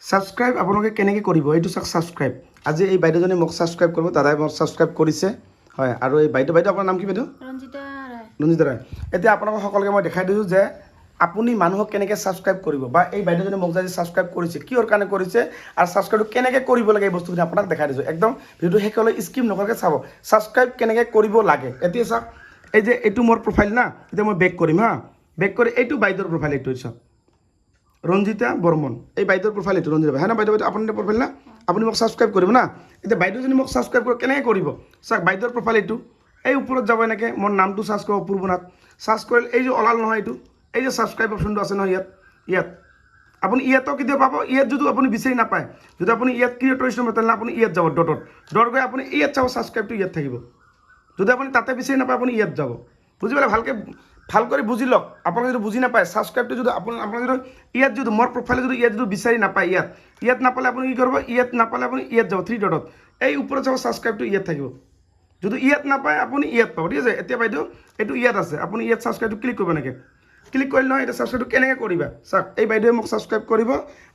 subscribe আপোনালোকে কেনেকৈ কৰিব এইটো চাওক ছাবস্ক্ৰাইব আজি এই বাইদেউজনী মোক ছাবস্ক্ৰাইব কৰিব দাদাই মোক ছাবস্ক্ৰাইব কৰিছে হয় আৰু এই বাইদেউ আপোনাৰ নাম কি বাইদেউ ৰঞ্জিতা ৰায় এতিয়া আপোনালোকক সকলোকে মই দেখাই দিছোঁ যে আপুনি মানুহক কেনেকৈ ছাবস্ক্ৰাইব কৰিব বা এই বাইদেউজনী মোক যদি ছাবস্ক্ৰাইব কৰিছে কিহৰ কাৰণে কৰিছে আৰু ছাবস্ক্ৰাইবটো কেনেকৈ কৰিব লাগে এই বস্তুখিনি আপোনাক দেখাই দিছোঁ একদম ভিডিঅ'টো শেষলৈ স্কিপ নকৰাকৈ চাব ছাবস্ক্ৰাইব কেনেকৈ কৰিব লাগে এতিয়া চাওক এই যে এইটো মোৰ প্ৰফাইল না এতিয়া মই বেক কৰিম হা বেক কৰি এইটো বাইদেউৰ প্ৰফাইল এইটো চাওক ৰঞ্জিতা বৰ্মন এই বাইদেউৰ প্ৰফাইল এইটো ৰঞ্জিতা হয় না বাইদেউ আপোনাৰ প্ৰফাইল না আপুনি মোক ছাবস্ক্ৰাইব কৰিব না এতিয়া বাইদেউজনী মোক ছাবস্ক্ৰাইব কৰিব কেনেকৈ কৰিব চাওক বাইদেউৰ প্ৰফাইল এইটো এই ওপৰত যাব এনেকৈ মোৰ নামটো চাৰ্চ কৰিব অপূৰ্ব নাথ চাৰ্চ কৰিলে এই যে ওলাল নহয় এইটো এই যে ছাবস্ক্ৰাইব অপশ্যনটো আছে নহয় ইয়াত আপুনি ইয়াতো কেতিয়া পাব ইয়াত যদি আপুনি বিচাৰি নাপায় যদি আপুনি ইয়াত ক্ৰিয়েট কৰিছে তেনেহ'লে আপুনি ইয়াত যাব ডট গৈ আপুনি ইয়াত চাব ছাবস্ক্ৰাইবটো ইয়াত থাকিব যদি আপুনি তাতে বিচাৰি নাপায় আপুনি ইয়াত যাব বুজি পালে ভাল কৰি বুজি লওক আপোনালোকে যদি বুজি নাপায় ছাবস্ক্ৰাইবটো যদি আপোনালোকে যদি ইয়াত যদি মোৰ প্ৰফাইলে যদি ইয়াত যদি বিচাৰি নাপায় ইয়াত নাপালে আপুনি কি কৰিব ইয়াত নাপালে আপুনি ইয়াত যাব থ্ৰী ডটত এই ওপৰত যাব ছাবস্ক্ৰাইবটো ইয়াত থাকিব যদি ইয়াত নাপায় আপুনি ইয়াত পাব ঠিক আছে এতিয়া বাইদেউ এইটো ইয়াত আছে আপুনি ইয়াত ছাবস্ক্ৰাইবটো ক্লিক কৰিব এনেকৈ ক্লিক কৰিলে নহয় এতিয়া ছাবস্ক্ৰাইবটো কেনেকৈ কৰিবা চাওক এই বাইদেৱে মোক ছাবস্ক্ৰাইব কৰিব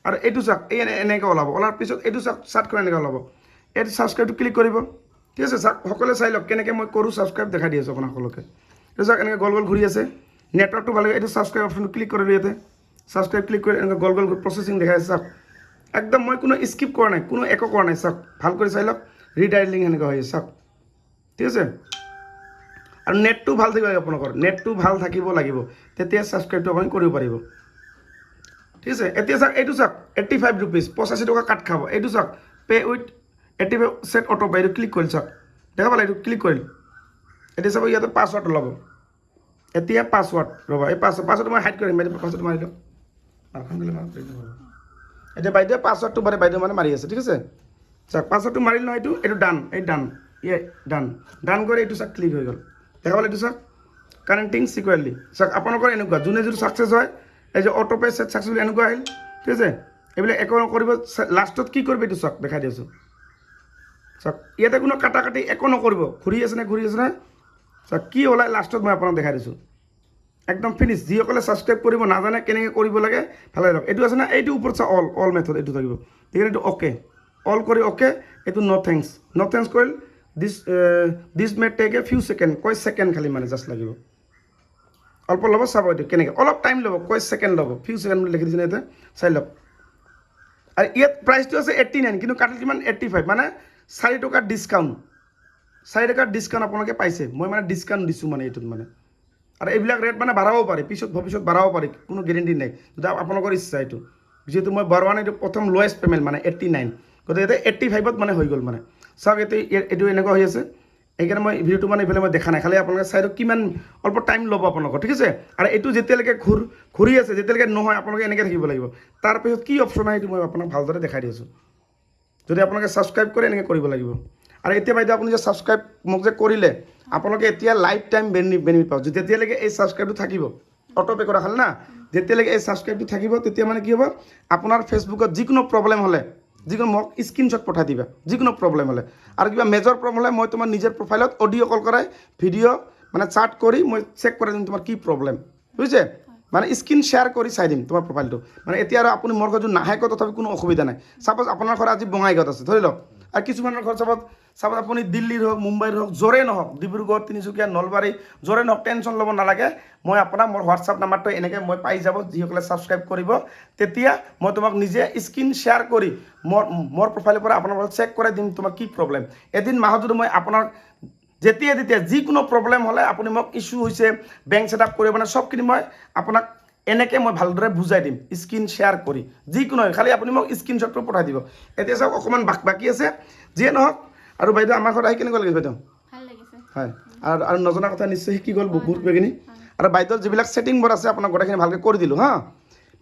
আৰু এইটো চাওক এই এনেকৈ ওলাৰ পিছত এইটো চাওক চাৰ্ট কৰি এনেকৈ ওলাব এইটো ছাবস্ক্ৰাইবটো ক্লিক কৰিব ঠিক আছে চাওক সকলোৱে চাই লওক কেনেকৈ মই কৰোঁ ছাবস্ক্ৰাইব দেখাই দি আছোঁ আপোনাক সকলোকে এইটো চাওক এনেকৈ গল ঘূৰি আছে নেটৱৰ্কটো ভাল লাগে এইটো ছাবস্ক্ৰাইব অপশ্যনটো ক্লিক কৰিলোঁ ইয়াতে ছাবস্ক্ৰাইব ক্লিক কৰি এনেকৈ গল প্ৰচেচিং দেখাই আছে চাওক একদম মই কোনো স্কিপ কৰা নাই কোনো একো কৰা নাই চাওক ভাল কৰি চাই লওক ৰিডাইলিং এনেকৈ হৈ আছে চাওক ঠিক আছে আৰু নেটটো ভাল থাকিব লাগিব আপোনালোকৰ নেটটো ভাল থাকিব লাগিব তেতিয়া ছাবস্ক্ৰাইবটো আপুনি কৰিব পাৰিব ঠিক আছে এতিয়া চাওক এইটো চাওক 85 ৰুপিজ 85 টকা কাট খাব এইটো চাওক পে উইথ 85 ছেট অটো এইটো ক্লিক কৰিল চাওক দেখা পালে এইটো ক্লিক কৰিল এতিয়া চাব ইয়াতে পাছৱৰ্ড ল'ব এতিয়া পাছৱৰ্ড ৰ'বা এই পাছৱৰ্ডটো মই হাইড কৰিম বাইদেউ পাছৱৰ্ডটো মাৰি লওক এতিয়া বাইদেৱে পাছৱৰ্ডটো বাইদেউ মানে মাৰি আছে ঠিক আছে চাওক পাছৱৰ্ডটো মাৰিল নহয় এইটো ডান ডান কৰি এইটো চাওক ক্লিক হৈ গ'ল দেখা পালে এইটো চাওক কানেক্টিং চিকুৱেৰলি চাওক আপোনালোকৰ এনেকুৱা যোনে যদি ছাকচেছ হয় এই যে অটো পে ছেট ছাকচেছফুল এনেকুৱা আহিল ঠিক আছে এইবিলাক একো নকৰিব লাষ্টত কি কৰিব এইটো চাওক দেখাই দিছোঁ চাওক ইয়াতে কোনো কাটি একো নকৰিব ঘূৰি আছে নে চাওক কি ওলাই লাষ্টত মই আপোনাক দেখাই দিছোঁ একদম ফিনিছ যিসকলে ছাবস্ক্ৰাইব কৰিব নাজানে কেনেকৈ কৰিব লাগে ভালে লওক এইটো আছে না এইটো ওপৰত চাওক অল মেথড এইটো থাকিব ঠিক আছে এইটো অ'কে অল কৰি অ'কে এইটো ন' থেংকছ কৰিল this may take a few second কয় ছেকেণ্ড খালি মানে জাষ্ট লাগিব অল্প ল'ব চাব এইটো কেনেকৈ অলপ টাইম ল'ব কয় ছেকেণ্ড ল'ব ফিউ ছেকেণ্ড বুলি লিখি দিছে ইয়াতে চাই লওক আৰু ইয়াত প্ৰাইচটো আছে 89 কিন্তু কাটিল কিমান 85 মানে 4 টকাৰ ডিছকাউণ্ট 4 টকাৰ ডিছকাউণ্ট আপোনালোকে পাইছে মই মানে ডিছকাউণ্ট দিছোঁ মানে এইটোত মানে আৰু এইবিলাক ৰেট মানে বাঢ়াব পাৰে ভৱিষ্যত বাঢ়াব পাৰে কোনো গেৰেণ্টি নাই যদি আপোনালোকৰ ইচ্ছা এইটো যিহেতু মই বঢ়োৱা নাই এইটো প্ৰথম লৱেষ্ট পে'মেণ্ট মানে 89 গতিকে এতিয়া 85ত মানে হৈ গ'ল মানে চাওক এইটো এনেকুৱা হৈ আছে সেইকাৰণে মই ভিডিঅ'টো মানে এইফালে মই দেখা নাই খালি আপোনালোকে চাই কিমান অলপ টাইম ল'ব আপোনালোকৰ ঠিক আছে আৰু এইটো যেতিয়ালৈকে ঘূৰি আছে যেতিয়ালৈকে নহয় আপোনালোকে এনেকৈ থাকিব লাগিব তাৰপিছত কি অপশ্যন আহে এইটো মই আপোনাক ভালদৰে দেখাই দি আছোঁ যদি আপোনালোকে ছাবস্ক্ৰাইব কৰে এনেকৈ কৰিব লাগিব আৰু এতিয়া বাইদেউ আপুনি যে ছাবস্ক্ৰাইব মোক যে কৰিলে আপোনালোকে এতিয়া লাইফ টাইম বেনিফিট পাব যেতিয়ালৈকে এই ছাবস্ক্ৰাইবটো থাকিব অটোপে কৰা খালি না যেতিয়ালৈকে এই ছাবস্ক্ৰাইবটো থাকিব তেতিয়া মানে কি হ'ব আপোনাৰ ফেচবুকত যিকোনো প্ৰব্লেম হ'লে যিকোনো মোক স্ক্ৰীনশ্বট পঠাই দিবা যিকোনো প্ৰব্লেম হ'লে আৰু কিবা মেজৰ প্ৰব্লেম হ'লে মই তোমাৰ নিজৰ প্ৰফাইলত অডিঅ' কল কৰাই ভিডিঅ' মানে চাৰ্ট কৰি মই চেক কৰাই দিম তোমাৰ কি প্ৰব্লেম বুজিছে মানে স্ক্ৰীন শ্বেয়াৰ কৰি চাই দিম তোমাৰ প্ৰফাইলটো মানে এতিয়া আৰু আপুনি মোৰ ঘৰত নাহেকো তথাপি কোনো অসুবিধা নাই ছাপ'জ আপোনাৰ ঘৰ আজি বঙাইগাঁৱত আছে ধৰি লওক আৰু কিছুমানৰ ঘৰ চাপ'জ আপুনি দিল্লীৰ হওক মুম্বাইৰ হওক য'ৰে নহওক ডিব্ৰুগড় তিনিচুকীয়া নলবাৰী য'ৰে নহওক টেনশ্যন ল'ব নালাগে মই আপোনাক মোৰ হোৱাটছআপ নাম্বাৰটো এনেকৈ মই পাই যাব যিসকলে ছাবস্ক্ৰাইব কৰিব তেতিয়া মই তোমাক নিজে স্ক্ৰীন শ্বেয়াৰ কৰি মোৰ প্ৰফাইলৰ পৰা আপোনাৰ চেক কৰাই দিম তোমাৰ কি প্ৰব্লেম এদিন মাহত যদি মই আপোনাক যেতিয়া যিকোনো প্ৰব্লেম হ'লে আপুনি মোক ইছ্যু হৈছে বেংক ছেটআপ কৰিব মানে চবখিনি মই আপোনাক এনেকৈ মই ভালদৰে বুজাই দিম স্ক্ৰীন শ্বেয়াৰ কৰি যিকোনো খালি আপুনি মোক স্ক্ৰীনশ্বটটো পঠাই দিব এতিয়া চাওক অকণমান বাকী আছে যিয়ে নহওক আৰু বাইদেউ আমাৰ ঘৰত আহি কেনেকুৱা লাগিছে বাইদেউ হয় আৰু নজনা কথা নিশ্চয় শিকি গ'ল বহুত বেগিনি আৰু বাইদেউৰ যিবিলাক ছেটিংবোৰ আছে আপোনাক গোটেইখিনি ভালকৈ কৰি দিলোঁ হা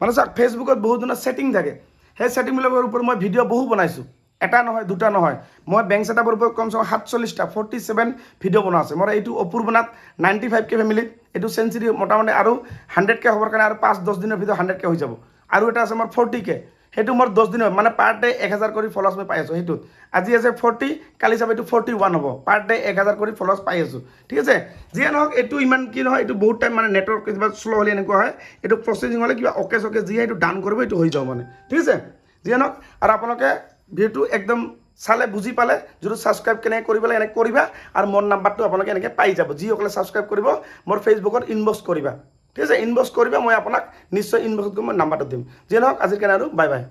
মানে চাওক ফেচবুকত বহুত ধৰণৰ ছেটিং থাকে সেই ছেটিংবিলাকৰ ওপৰত মই ভিডিঅ' বহু বনাইছোঁ এটা নহয় দুটা নহয় মই বেংক ছেটআপৰ ওপৰত কমচে কম 47টা 47 ভিডিঅ' বনোৱা আছে মোৰ এইটো অপূৰ্বনাথ 95K ফেমিলি এইটো চেঞ্চুৰী মোটামুটি আৰু 100K হ'বৰ কাৰণে আৰু 5-10 দিনৰ ভিতৰত 100K হৈ যাব আৰু এটা আছে মোৰ 40K সেইটো মোৰ 10 দিনৰ মানে পাৰ ডে 1000 কৰি ফলোৱাৰ্ছ মই পাই আছোঁ সেইটোত আজি আছে 40 কালি চাব এইটো 41 হ'ব পাৰ ডে 1000 কৰি ফলোৱাৰ্ছ পাই আছোঁ ঠিক আছে যিয়ে নহওক এইটো ইমান কি নহয় এইটো বহুত টাইম মানে নেটৱৰ্ক কিবা শ্ল' হ'লে এনেকুৱা হয় এইটো প্ৰচেচিং হ'লে কিবা অ'কে চকে যিয়ে এইটো ডান কৰিব এইটো হৈ যাব মানে ঠিক আছে যিয়ে নহওক আৰু আপোনালোকে ভিডিঅ'টো একদম চালে বুজি পালে যিটো ছাবস্ক্ৰাইব কেনেকৈ কৰিব লাগে এনেকৈ কৰিবা আৰু মোৰ নাম্বাৰটো আপোনালোকে এনেকৈ পাই যাব যিসকলে ছাবস্ক্ৰাইব কৰিব মোৰ ফেচবুকত ইনবক্স কৰিবা ঠিক আছে ইনবক্স কৰিবা মই আপোনাক নিশ্চয় ইনবক্সত মই নাম্বাৰটো দিম যিয়ে নহওক আজিৰ কাৰণে আৰু বাই বাই